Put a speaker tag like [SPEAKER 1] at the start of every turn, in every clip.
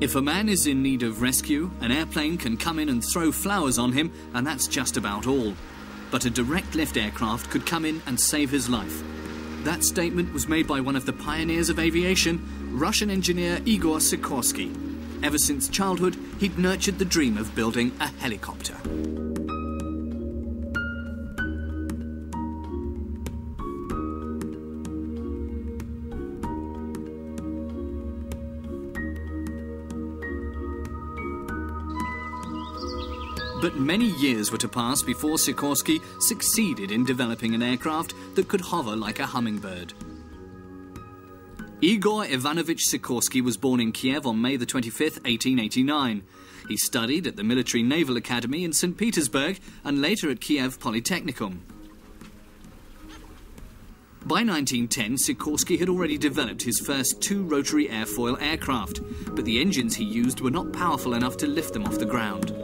[SPEAKER 1] If a man is in need of rescue, an airplane can come in and throw flowers on him, and that's just about all. But a direct lift aircraft could come in and save his life. That statement was made by one of the pioneers of aviation, Russian engineer Igor Sikorsky. Ever since childhood, he'd nurtured the dream of building a helicopter. But many years were to pass before Sikorsky succeeded in developing an aircraft that could hover like a hummingbird. Igor Ivanovich Sikorsky was born in Kiev on May the 25th, 1889. He studied at the Military Naval Academy in St. Petersburg and later at Kiev Polytechnicum. By 1910, Sikorsky had already developed his first two rotary airfoil aircraft, but the engines he used were not powerful enough to lift them off the ground.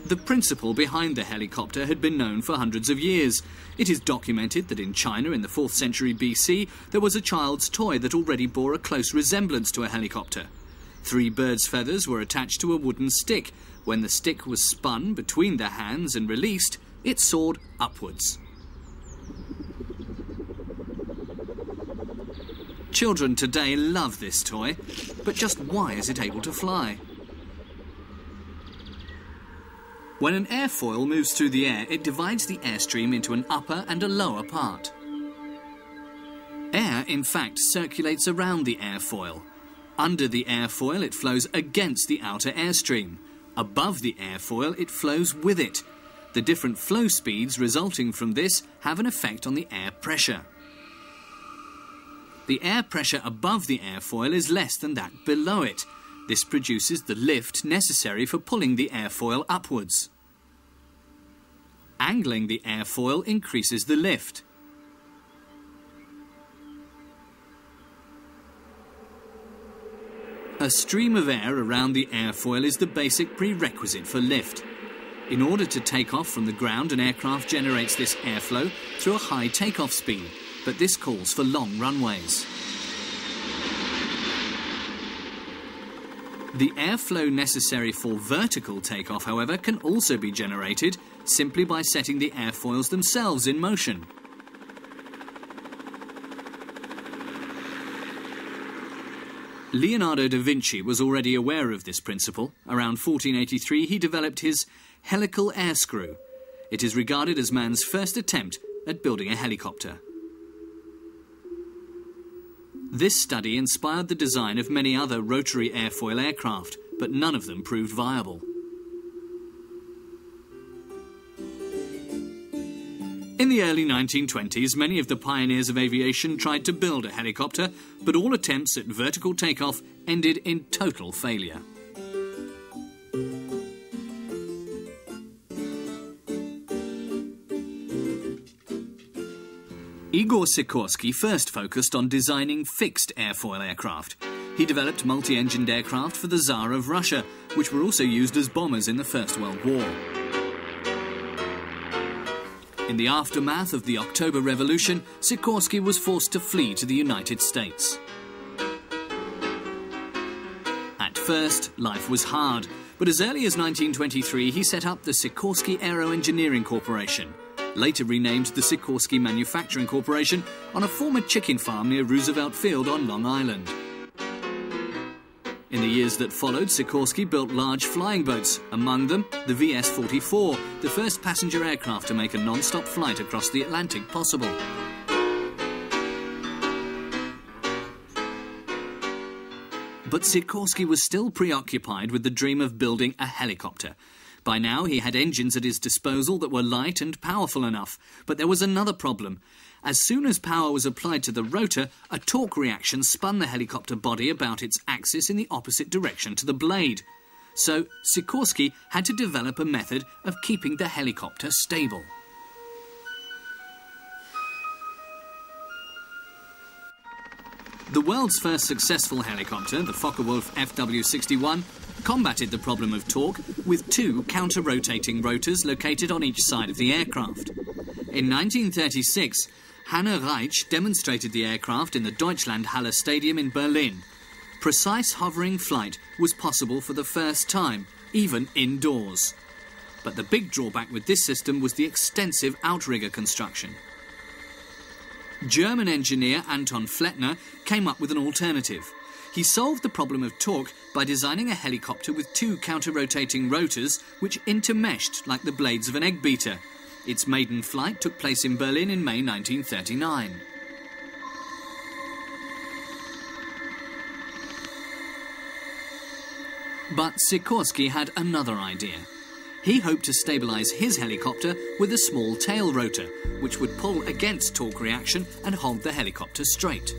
[SPEAKER 1] The principle behind the helicopter had been known for hundreds of years. It is documented that in China in the 4th century BC, there was a child's toy that already bore a close resemblance to a helicopter. 3 birds' feathers were attached to a wooden stick. When the stick was spun between the hands and released, it soared upwards. Children today love this toy, but just why is it able to fly? When an airfoil moves through the air, it divides the airstream into an upper and a lower part. Air, in fact, circulates around the airfoil. Under the airfoil, it flows against the outer airstream. Above the airfoil, it flows with it. The different flow speeds resulting from this have an effect on the air pressure. The air pressure above the airfoil is less than that below it. This produces the lift necessary for pulling the airfoil upwards. Angling the airfoil increases the lift. A stream of air around the airfoil is the basic prerequisite for lift. In order to take off from the ground, an aircraft generates this airflow through a high takeoff speed, but this calls for long runways. The airflow necessary for vertical takeoff, however, can also be generated simply by setting the airfoils themselves in motion. Leonardo da Vinci was already aware of this principle. Around 1483, he developed his helical air screw. It is regarded as man's first attempt at building a helicopter. This study inspired the design of many other rotary airfoil aircraft, but none of them proved viable. In the early 1920s, many of the pioneers of aviation tried to build a helicopter, but all attempts at vertical takeoff ended in total failure. Igor Sikorsky first focused on designing fixed airfoil aircraft. He developed multi-engined aircraft for the Tsar of Russia, which were also used as bombers in the First World War. In the aftermath of the October Revolution, Sikorsky was forced to flee to the United States. At first, life was hard, but as early as 1923 he set up the Sikorsky Aero Engineering Corporation, later renamed the Sikorsky Manufacturing Corporation, on a former chicken farm near Roosevelt Field on Long Island. In the years that followed, Sikorsky built large flying boats, among them the VS-44, the first passenger aircraft to make a non-stop flight across the Atlantic possible. But Sikorsky was still preoccupied with the dream of building a helicopter. By now he had engines at his disposal that were light and powerful enough, but there was another problem. As soon as power was applied to the rotor, a torque reaction spun the helicopter body about its axis in the opposite direction to the blade. So Sikorsky had to develop a method of keeping the helicopter stable. The world's first successful helicopter, the Focke-Wulf FW-61, combated the problem of torque with 2 counter-rotating rotors located on each side of the aircraft. In 1936, Hanne Reitsch demonstrated the aircraft in the Deutschlandhalle Stadium in Berlin. Precise hovering flight was possible for the first time, even indoors. But the big drawback with this system was the extensive outrigger construction. German engineer Anton Flettner came up with an alternative. He solved the problem of torque by designing a helicopter with two counter-rotating rotors which intermeshed like the blades of an egg beater. Its maiden flight took place in Berlin in May 1939. But Sikorsky had another idea. He hoped to stabilise his helicopter with a small tail rotor, which would pull against torque reaction and hold the helicopter straight.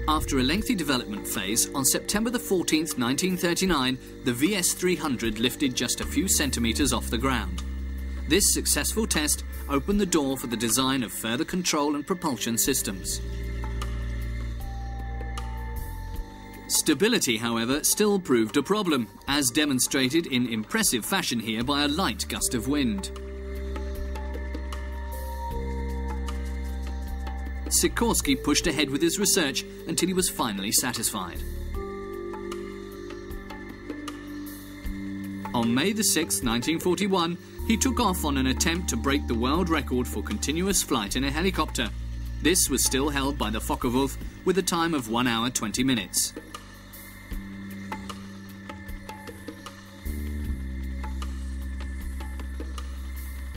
[SPEAKER 1] After a lengthy development phase, on September the 14th, 1939, the VS-300 lifted just a few centimetres off the ground. This successful test opened the door for the design of further control and propulsion systems. Stability, however, still proved a problem, as demonstrated in impressive fashion here by a light gust of wind. Sikorsky pushed ahead with his research until he was finally satisfied. On May the 6th, 1941, he took off on an attempt to break the world record for continuous flight in a helicopter. This was still held by the Focke-Wulf with a time of 1 hour 20 minutes.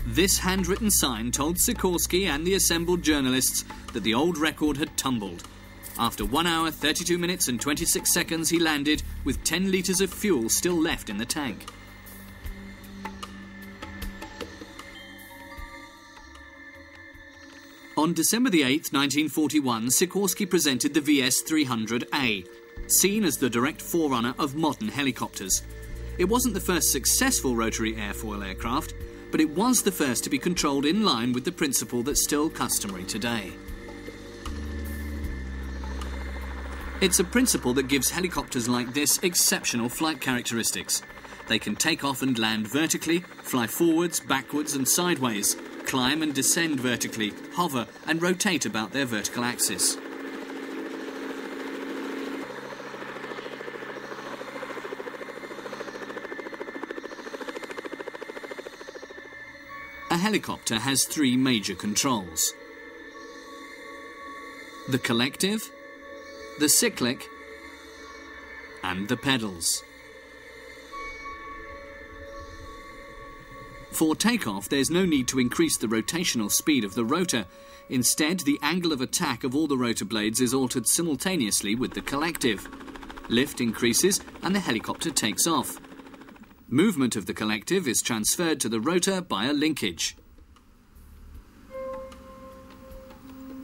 [SPEAKER 1] This handwritten sign told Sikorsky and the assembled journalists that the old record had tumbled. After 1 hour, 32 minutes and 26 seconds, he landed with 10 litres of fuel still left in the tank. On December the 8th, 1941, Sikorsky presented the VS-300A, seen as the direct forerunner of modern helicopters. It wasn't the first successful rotary airfoil aircraft, but it was the first to be controlled in line with the principle that's still customary today. It's a principle that gives helicopters like this exceptional flight characteristics. They can take off and land vertically, fly forwards, backwards and sideways, climb and descend vertically, hover and rotate about their vertical axis. A helicopter has three major controls: the collective, the cyclic, and the pedals. For takeoff, there's no need to increase the rotational speed of the rotor. Instead, the angle of attack of all the rotor blades is altered simultaneously with the collective. Lift increases and the helicopter takes off. Movement of the collective is transferred to the rotor by a linkage.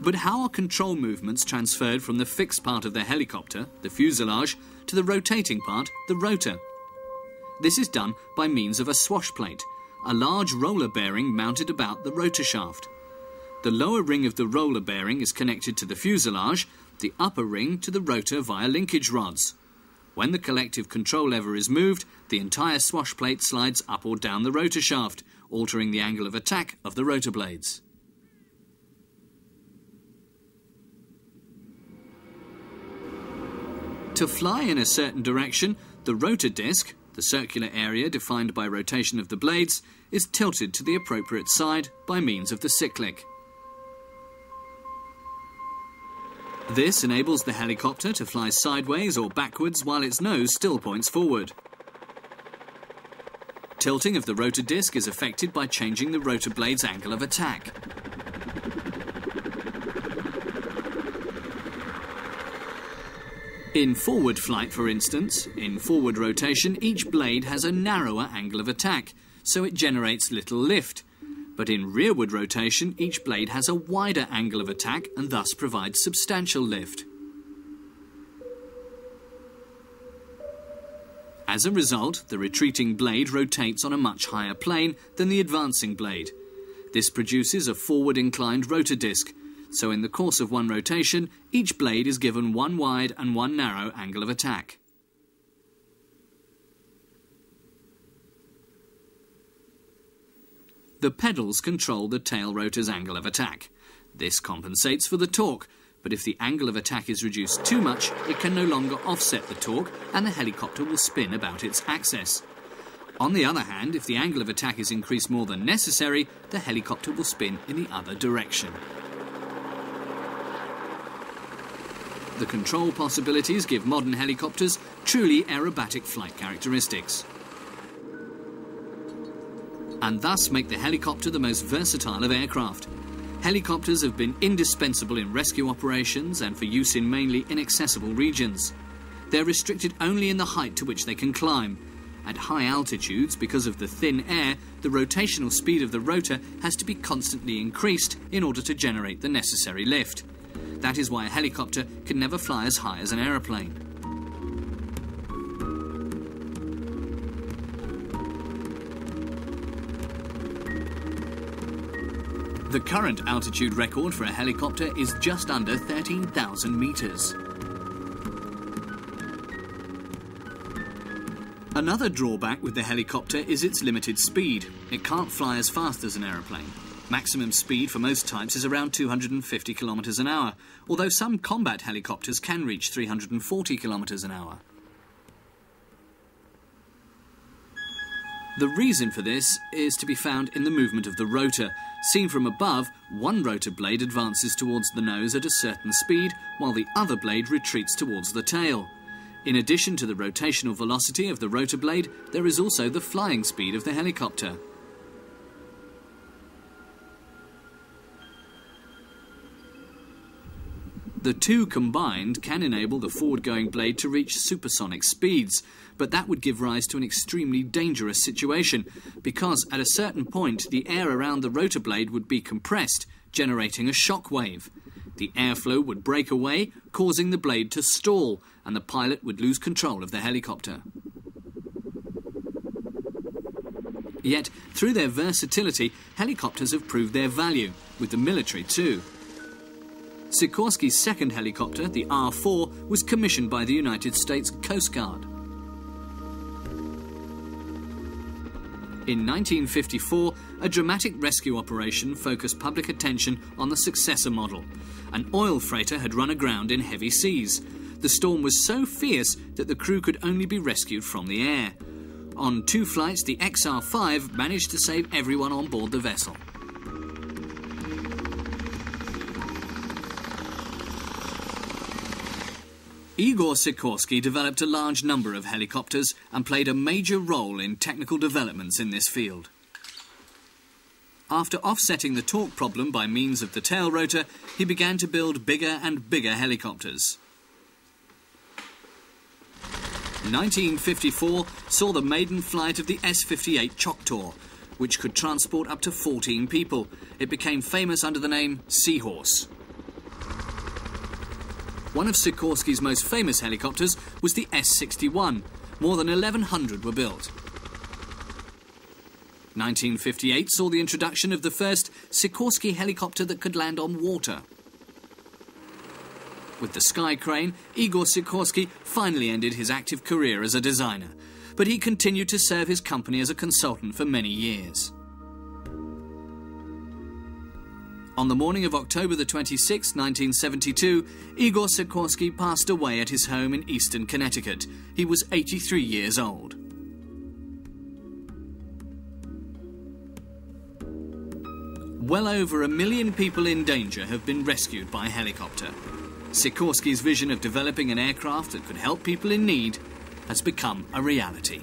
[SPEAKER 1] But how are control movements transferred from the fixed part of the helicopter, the fuselage, to the rotating part, the rotor? This is done by means of a swash plate, a large roller bearing mounted about the rotor shaft. The lower ring of the roller bearing is connected to the fuselage, the upper ring to the rotor via linkage rods. When the collective control lever is moved, the entire swash plate slides up or down the rotor shaft, altering the angle of attack of the rotor blades. To fly in a certain direction, the rotor disc, the circular area defined by rotation of the blades, is tilted to the appropriate side by means of the cyclic. This enables the helicopter to fly sideways or backwards while its nose still points forward. Tilting of the rotor disc is effected by changing the rotor blade's angle of attack. In forward flight, for instance, in forward rotation, each blade has a narrower angle of attack, so it generates little lift. But in rearward rotation, each blade has a wider angle of attack and thus provides substantial lift. As a result, the retreating blade rotates on a much higher plane than the advancing blade. This produces a forward inclined rotor disc, so in the course of one rotation, each blade is given one wide and one narrow angle of attack. The pedals control the tail rotor's angle of attack. This compensates for the torque, but if the angle of attack is reduced too much, it can no longer offset the torque and the helicopter will spin about its axis. On the other hand, if the angle of attack is increased more than necessary, the helicopter will spin in the other direction. The control possibilities give modern helicopters truly aerobatic flight characteristics, and thus make the helicopter the most versatile of aircraft. Helicopters have been indispensable in rescue operations and for use in mainly inaccessible regions. They're restricted only in the height to which they can climb. At high altitudes, because of the thin air, the rotational speed of the rotor has to be constantly increased in order to generate the necessary lift. That is why a helicopter can never fly as high as an aeroplane. The current altitude record for a helicopter is just under 13,000 metres. Another drawback with the helicopter is its limited speed. It can't fly as fast as an aeroplane. Maximum speed for most types is around 250 kilometres an hour, although some combat helicopters can reach 340 kilometres an hour. The reason for this is to be found in the movement of the rotor. Seen from above, one rotor blade advances towards the nose at a certain speed, while the other blade retreats towards the tail. In addition to the rotational velocity of the rotor blade, there is also the flying speed of the helicopter. The two combined can enable the forward-going blade to reach supersonic speeds, but that would give rise to an extremely dangerous situation, because at a certain point the air around the rotor blade would be compressed, generating a shock wave. The airflow would break away, causing the blade to stall, and the pilot would lose control of the helicopter. Yet, through their versatility, helicopters have proved their value, with the military too. Sikorsky's second helicopter, the R-4, was commissioned by the United States Coast Guard. In 1954, a dramatic rescue operation focused public attention on the successor model. An oil freighter had run aground in heavy seas. The storm was so fierce that the crew could only be rescued from the air. On 2 flights, the XR-5 managed to save everyone on board the vessel. Igor Sikorsky developed a large number of helicopters and played a major role in technical developments in this field. After offsetting the torque problem by means of the tail rotor, he began to build bigger and bigger helicopters. 1954 saw the maiden flight of the S-58 Choctaw, which could transport up to 14 people. It became famous under the name Seahorse. One of Sikorsky's most famous helicopters was the S-61. More than 1,100 were built. 1958 saw the introduction of the first Sikorsky helicopter that could land on water. With the Sky Crane, Igor Sikorsky finally ended his active career as a designer, but he continued to serve his company as a consultant for many years. On the morning of October the 26th, 1972, Igor Sikorsky passed away at his home in eastern Connecticut. He was 83 years old. Well over 1 million people in danger have been rescued by helicopter. Sikorsky's vision of developing an aircraft that could help people in need has become a reality.